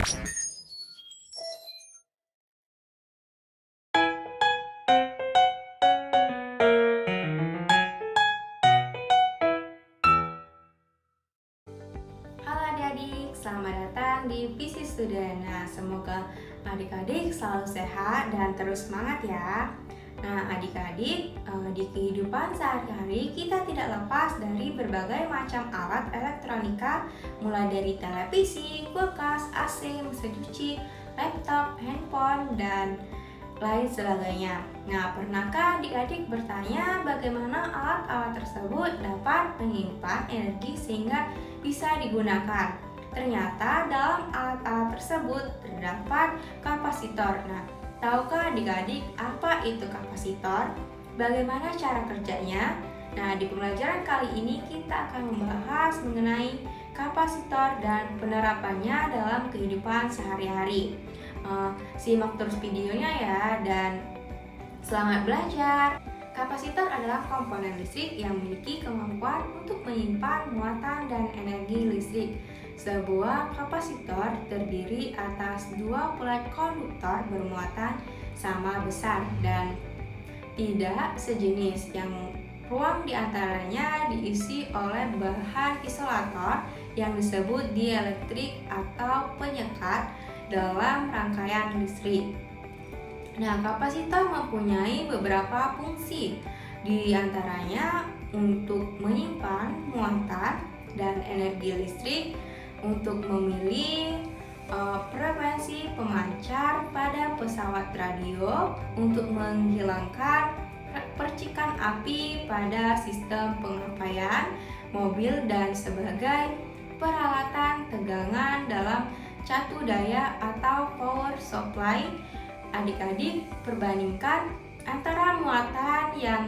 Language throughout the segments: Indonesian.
Halo adik-adik, selamat datang di PC Student. Nah, semoga adik-adik selalu sehat dan terus semangat ya. Nah, adik-adik, di kehidupan sehari-hari kita tidak lepas dari berbagai macam alat elektronika, mulai dari televisi, kulkas, AC, mesin cuci, laptop, handphone, dan lain sebagainya. Nah, pernahkah adik-adik bertanya bagaimana alat-alat tersebut dapat menyimpan energi sehingga bisa digunakan? Ternyata dalam alat-alat tersebut terdapat kapasitor. Nah, tahukah adik-adik apa itu kapasitor? Bagaimana cara kerjanya? Nah, di pembelajaran kali ini kita akan membahas mengenai kapasitor dan penerapannya dalam kehidupan sehari-hari. Simak terus videonya ya, dan selamat belajar. Kapasitor adalah komponen listrik yang memiliki kemampuan untuk menyimpan muatan dan energi listrik. Sebuah kapasitor terdiri atas dua pelat konduktor bermuatan sama besar dan tidak sejenis, yang ruang di antaranya diisi oleh bahan isolator yang disebut dielektrik atau penyekat dalam rangkaian listrik. Nah, kapasitor mempunyai beberapa fungsi, di antaranya untuk menyimpan muatan dan energi listrik, untuk memilih frekuensi pemancar pada pesawat radio, untuk menghilangkan percikan api pada sistem pengapaian mobil, dan sebagai peralatan tegangan dalam catu daya atau power supply. Adik-adik, perbandingkan antara muatan yang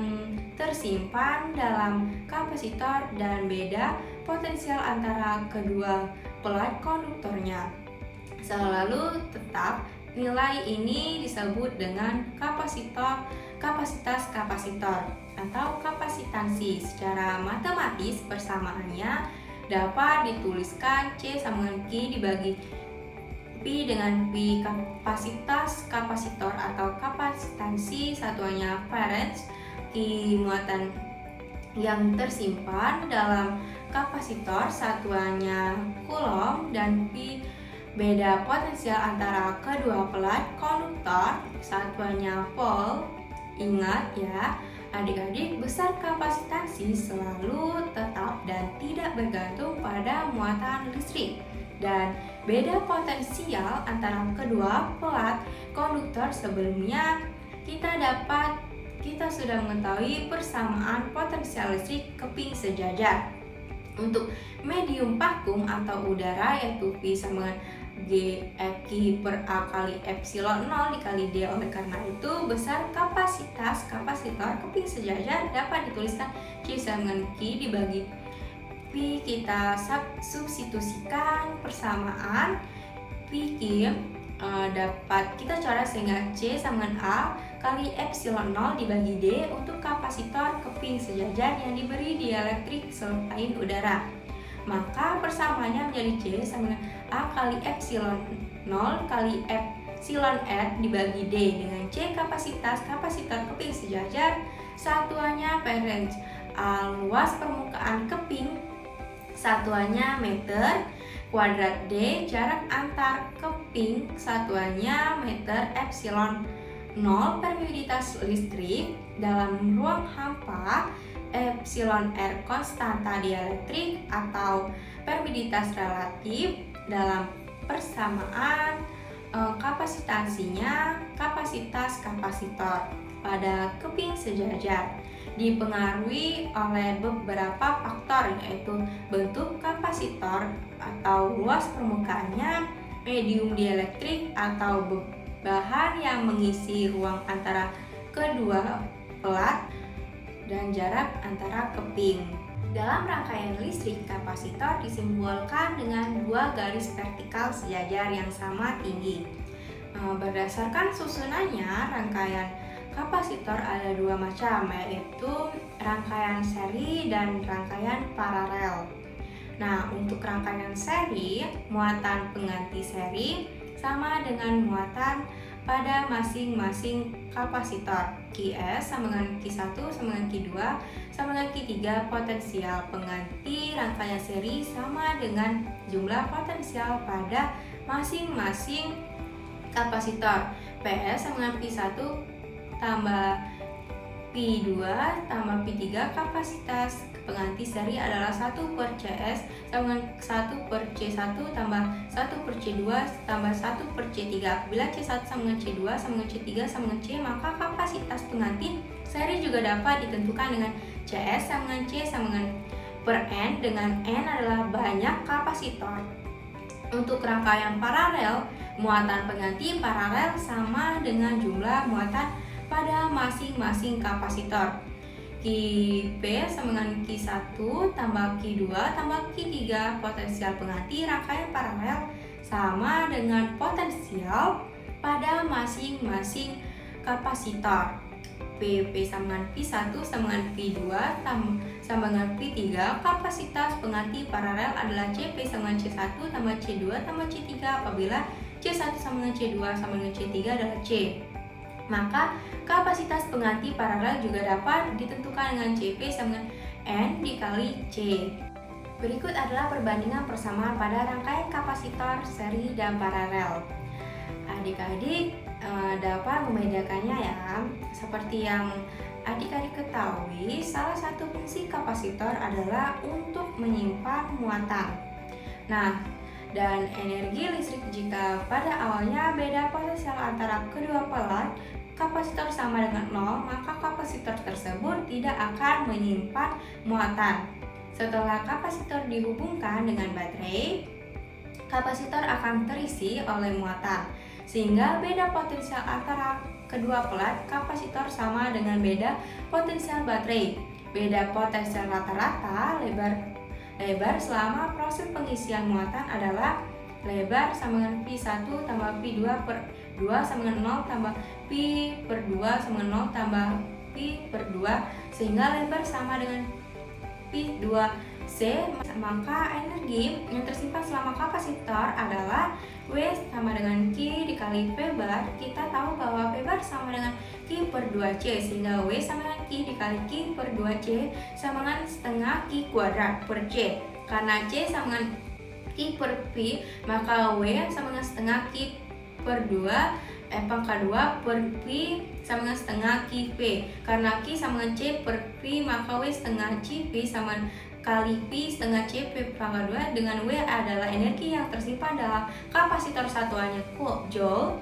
tersimpan dalam kapasitor dan beda potensial antara kedua pelat konduktornya. Selalu tetap nilai ini disebut dengan kapasitas kapasitor atau kapasitansi. Secara matematis, persamaannya dapat dituliskan C sama dengan Q dibagi P dengan P. Kapasitas kapasitor atau kapasitansi satuannya farad, Q muatan yang tersimpan dalam kapasitor satuannya coulomb, dan P beda potensial antara kedua pelat konduktor satuannya volt. Ingat ya adik-adik, besar kapasitansi selalu tetap dan tidak bergantung pada muatan listrik, dan beda potensial antara kedua pelat konduktor sebelumnya kita sudah mengetahui persamaan potensial listrik keping sejajar. Untuk medium vakum atau udara, yaitu V sama G Q per A kali epsilon 0 dikali D. Oleh karena itu, besar kapasitas kapasitor keping sejajar dapat dituliskan C sama dengan Q dibagi P. Kita substitusikan persamaan P Q dapat kita coret sehingga C sama dengan A kali epsilon 0 dibagi D untuk kapasitor keping sejajar yang diberi dielektrik selain udara. Maka persamaannya menjadi C sama dengan A kali epsilon 0 kali epsilon R dibagi D, dengan C kapasitas kapasitor keping sejajar satuannya farad, A luas permukaan keping satuannya meter kuadrat, D jarak antar keping satuannya meter, epsilon 0 permeabilitas listrik dalam ruang hampa, epsilon R konstanta dielektrik atau permeabilitas relatif dalam persamaan kapasitansinya kapasitas kapasitor pada keping sejajar dipengaruhi oleh beberapa faktor, yaitu bentuk kapasitor atau luas permukaannya, medium dielektrik atau bahan yang mengisi ruang antara kedua pelat, dan jarak antara keping. Dalam rangkaian listrik, kapasitor disimbolkan dengan dua garis vertikal sejajar yang sama tinggi. Berdasarkan susunannya, rangkaian kapasitor ada dua macam, yaitu rangkaian seri dan rangkaian paralel. Nah, untuk rangkaian seri, muatan pengganti seri sama dengan muatan pada masing-masing kapasitor. Qs sama dengan Q1 sama dengan Q2 sama dengan Q3 potensial pengganti rangkaian seri sama dengan jumlah potensial pada masing-masing kapasitor. Ps sama dengan P1 tambah P2 tambah P3 kapasitas pengganti seri adalah 1 per Cs sama dengan 1 per C1 tambah 1 per C2 tambah 1 per C3. Apabila C1 sama dengan C2 sama dengan C3 sama dengan C, maka kapasitas pengganti seri juga dapat ditentukan dengan Cs sama dengan C sama dengan per N, dengan N adalah banyak kapasitor. Untuk rangkaian paralel, muatan pengganti paralel sama dengan jumlah muatan pada masing-masing kapasitor. Q_P sama dengan Q1 tambah Q2 tambah Q3 potensial pengganti rangkaian paralel sama dengan potensial pada masing-masing kapasitor. P sama dengan P1 sama dengan P2 sama dengan P3. Kapasitas pengganti paralel adalah CP sama dengan C1 tambah C2 tambah C3 apabila C1 sama dengan C2 sama dengan C3 adalah C. Maka kapasitas pengganti paralel juga dapat ditentukan dengan CP sama dengan N dikali C. Berikut adalah perbandingan persamaan pada rangkaian kapasitor seri dan paralel. Adik-adik dapat membedakannya ya. Seperti yang adik-adik ketahui, salah satu fungsi kapasitor adalah untuk menyimpan muatan. Nah, dan energi listrik jika pada awalnya beda potensial antara kedua pelat kapasitor sama dengan 0, maka kapasitor tersebut tidak akan menyimpan muatan. Setelah kapasitor dihubungkan dengan baterai, kapasitor akan terisi oleh muatan, sehingga beda potensial antara kedua pelat kapasitor sama dengan beda potensial baterai. Beda potensial rata-rata lebar selama proses pengisian muatan adalah lebar sama dengan P1 tambah P2 per 2 sama dengan 0 tambah P per 2 sama dengan 0 tambah P per 2, sehingga lebar sama dengan P2C. Maka energi yang tersimpan selama kapasitor adalah W sama dengan Q dikali P bar. Kita tahu bahwa P bar sama dengan Q per 2C, sehingga W sama dengan Q dikali Q per 2C sama dengan setengah Q kuadrat per C. Karena C sama dengan Q per P, maka W sama dengan setengah Q per 2 pangkat 2 per P sama dengan setengah Q P. Karena Q sama dengan C per P, maka W setengah C P sama kali P setengah C P pangkat 2, dengan W adalah energi yang tersimpan dalam kapasitor satuannya Joule,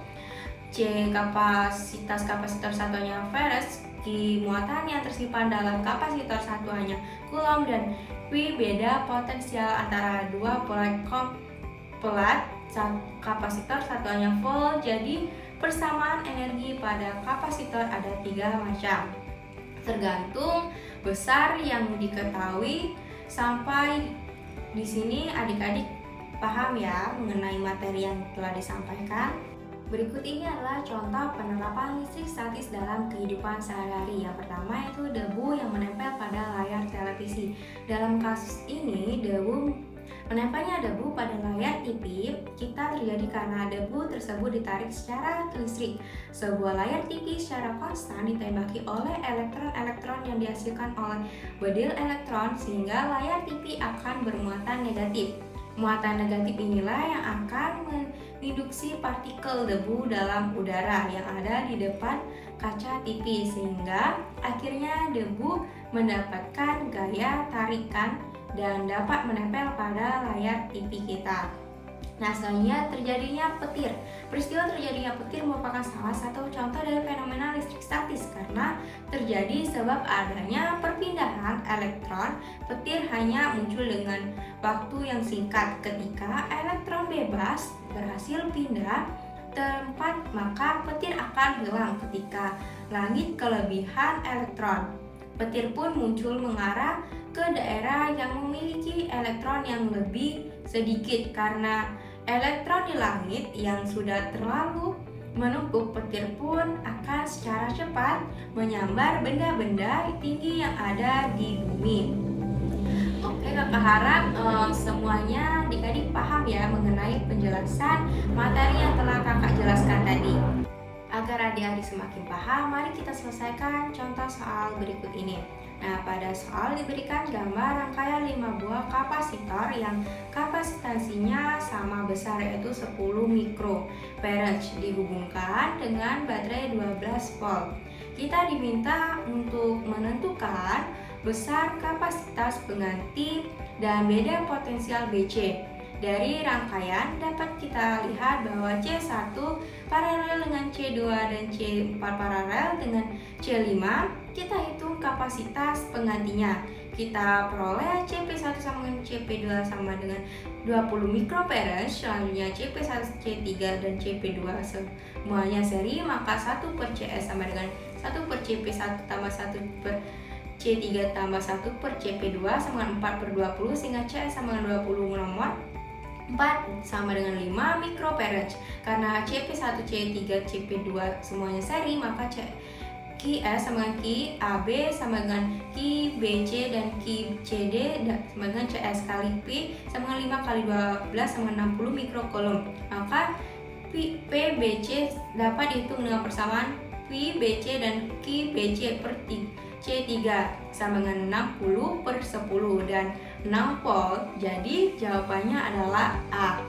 C kapasitas kapasitor satuannya Farad, Q muatan yang tersimpan dalam kapasitor satuannya Coulomb, dan P beda potensial antara dua pelat kapasitor satuannya Volt. Jadi persamaan energi pada kapasitor ada 3 macam, tergantung besar yang diketahui. Sampai di sini adik-adik paham ya mengenai materi yang telah disampaikan. Berikut ini adalah contoh penerapan listrik statis dalam kehidupan sehari-hari. Yang pertama yaitu debu yang menempel pada layar televisi. Dalam kasus ini, menempelnya debu pada layar TV kita terjadi karena debu tersebut ditarik secara listrik. Sebuah layar TV secara konstan ditembaki oleh elektron-elektron yang dihasilkan oleh bedil elektron, sehingga layar TV akan bermuatan negatif. Muatan negatif inilah yang akan menginduksi partikel debu dalam udara yang ada di depan kaca TV, sehingga akhirnya debu mendapatkan gaya tarikan dan dapat menempel pada layar TV kita. Nah, selanjutnya terjadinya petir. Peristiwa terjadinya petir merupakan salah satu contoh dari fenomena listrik statis karena terjadi sebab adanya perpindahan elektron. Petir hanya muncul dengan waktu yang singkat. Ketika elektron bebas berhasil pindah tempat, maka petir akan hilang. Ketika langit kelebihan elektron, petir pun muncul mengarah ke daerah yang memiliki elektron yang lebih sedikit. Karena elektron di langit yang sudah terlalu menumpuk, petir pun akan secara cepat menyambar benda-benda tinggi yang ada di bumi. Oke, kakak harap semuanya adik-adik paham ya mengenai penjelasan materi yang telah kakak jelaskan tadi. Agar adik-adik semakin paham, mari kita selesaikan contoh soal berikut ini. Nah, pada soal diberikan gambar rangkaian 5 buah kapasitor yang kapasitansinya sama besar, yaitu 10 mikrofarad, dihubungkan dengan baterai 12 volt. Kita diminta untuk menentukan besar kapasitas pengganti dan beda potensial BC. Dari rangkaian dapat kita lihat bahwa C1 paralel dengan C2 dan C4 paralel dengan C5. Kita hitung kapasitas penggantinya. Kita peroleh CP1 sama dengan CP2 sama dengan 20 mikrofarad. Selanjutnya CP1, C3 dan CP2 semuanya seri, maka 1 per CS sama dengan 1 per CP1 tambah 1 per C3 tambah 1 per CP2 sama dengan 4 per 20, sehingga CS sama dengan 20 nomor 4 sama dengan 5 mikrofarad. Karena CP1, C3, CP2 semuanya seri, maka QS sama dengan QAB sama dengan QBC dan QCD sama dengan CS kali P sama dengan 5 kali 12 sama dengan 60 mikrocoulomb. Maka PBC dapat dihitung dengan persamaan PBC dan QBC per C3 sama dengan 60 per 10 dan 6 volt. Jadi jawabannya adalah A.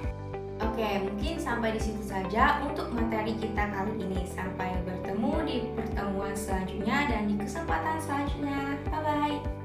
Oke, mungkin sampai di situ saja untuk materi kita kali ini. Sampai bertemu di pertemuan selanjutnya dan di kesempatan selanjutnya. Bye bye.